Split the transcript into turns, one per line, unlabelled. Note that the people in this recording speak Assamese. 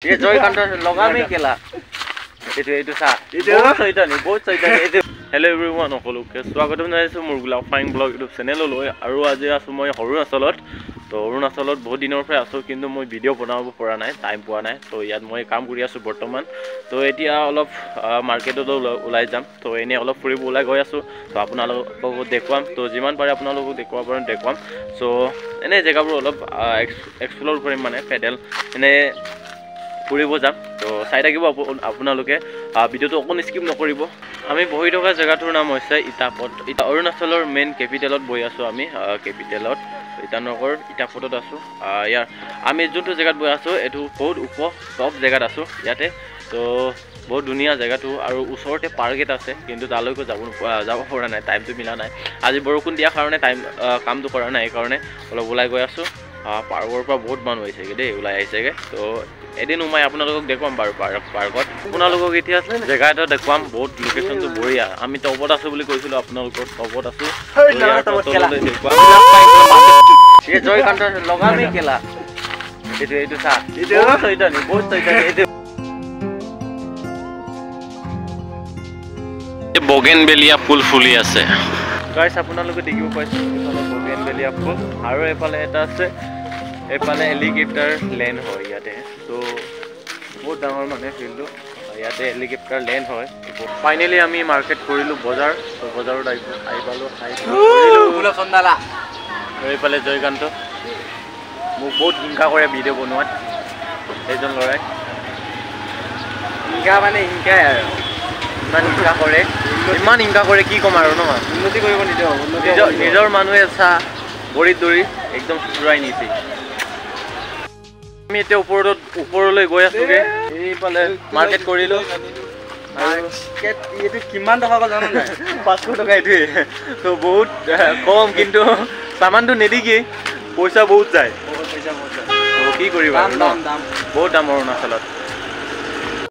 ये জয়কান্ত লগামে কেলা এইটো সা বহুত চৈতানি এইটো হেল্ল' এভৰিৱান সকলোকে স্বাগতম জনাইছোঁ মোৰ ফাইং ব্লগ ইউটিউব চেনেললৈ আৰু আজি আছোঁ মই অৰুণাচলত তো অৰুণাচলত বহুত দিনৰ পৰা আছোঁ কিন্তু মই ভিডিঅ' বনাব পৰা নাই টাইম পোৱা নাই তো ইয়াত মই কাম কৰি আছোঁ বৰ্তমান তো এতিয়া অলপ মাৰ্কেটত ওলাই যাম তো এনে অলপ ফুৰিব ওলাই গৈ আছোঁ তো আপোনালোকক দেখুৱাম তো যিমান পাৰে আপোনালোকক দেখুৱাম চ' এনে জেগাবোৰ অলপ এক্সপ্ল'ৰ কৰিম মানে পেডেল এনে ফুৰিব যাম তো চাই থাকিব আপোনালোকে ভিডিঅ'টো অকণ স্কিপ নকৰিব আমি বহি থকা জেগাটোৰ নাম হৈছে ইটাপত অৰুণাচলৰ মেইন কেপিটেলত বহি আছোঁ আমি কেপিটেলত ইটানগৰ ইটাপতত আছোঁ ইয়াৰ আমি যোনটো জেগাত বহি আছোঁ এইটো বহুত ওখ টপ জেগাত আছোঁ ইয়াতে তো বহুত ধুনীয়া জেগাটো আৰু ওচৰতে পাৰ্ক এটা আছে কিন্তু তালৈকে যাব পৰা নাই টাইমটো মিলা নাই আজি বৰষুণ দিয়াৰ কাৰণে কামটো কৰা নাই সেইকাৰণে অলপ ওলাই গৈ আছোঁ পাৰ্কৰ পৰা বহুত মানুহ আহিছেগৈ দেই ওলাই আহিছেগৈ তো এদিন মই আপোনালোকক দেখুৱাম বাৰু পাৰ্কত আপোনালোকক এতিয়া জেগা এটা দেখুৱাম বহুত লোকেশ্যনটো বঢ়িয়া আমি টপত আছোঁ বুলি কৈছিলোঁ আপোনালোকৰ টপত আছোঁ জয়কান্ত লগামে কেলা এইটো চা বহুত চৈতানি এইটো বগেনভেলিয়া ফুল ফুলি আছে গাইছ আপোনালোকে দেখিব পাইছে এইফালে বগেনভেলিয়া ফুল আৰু এইফালে এটা আছে এইফালে এলিগেটাৰ লেণ্ড হয় ইয়াতে তো বহুত ডাঙৰ মানে ফিল্ডটো ইয়াতে এলিগেটাৰ লেণ্ড হয় ফাইনেলি আমি মাৰ্কেট কৰিলোঁ বজাৰ তো বজাৰত আহি পালোঁ আৰু এইফালে জয়কান্ত মোক বহুত হিংসা কৰে ভিডিঅ' বনোৱাত সেইজন ল'ৰাই হিংসা মানে হিংসাই আৰু ইমান হিংসা কৰে কি ক'ম আৰু ন উন্নতি কৰিব নিদিওঁ নিজৰ মানুহে চা ভৰিত ধৰি একদম চুচুৰাই নিছে আমি এতিয়া ওপৰলৈ গৈ আছোঁগৈ এইফালে মাৰ্কেট কৰিলোঁ এইটো কিমান টকা জানো নাই 500 টকা এইটোৱে তো বহুত কম কিন্তু চামানটো নিদিকি পইচা বহুত যায় তো কি কৰিবা বহুত দাম অৰুণাচলত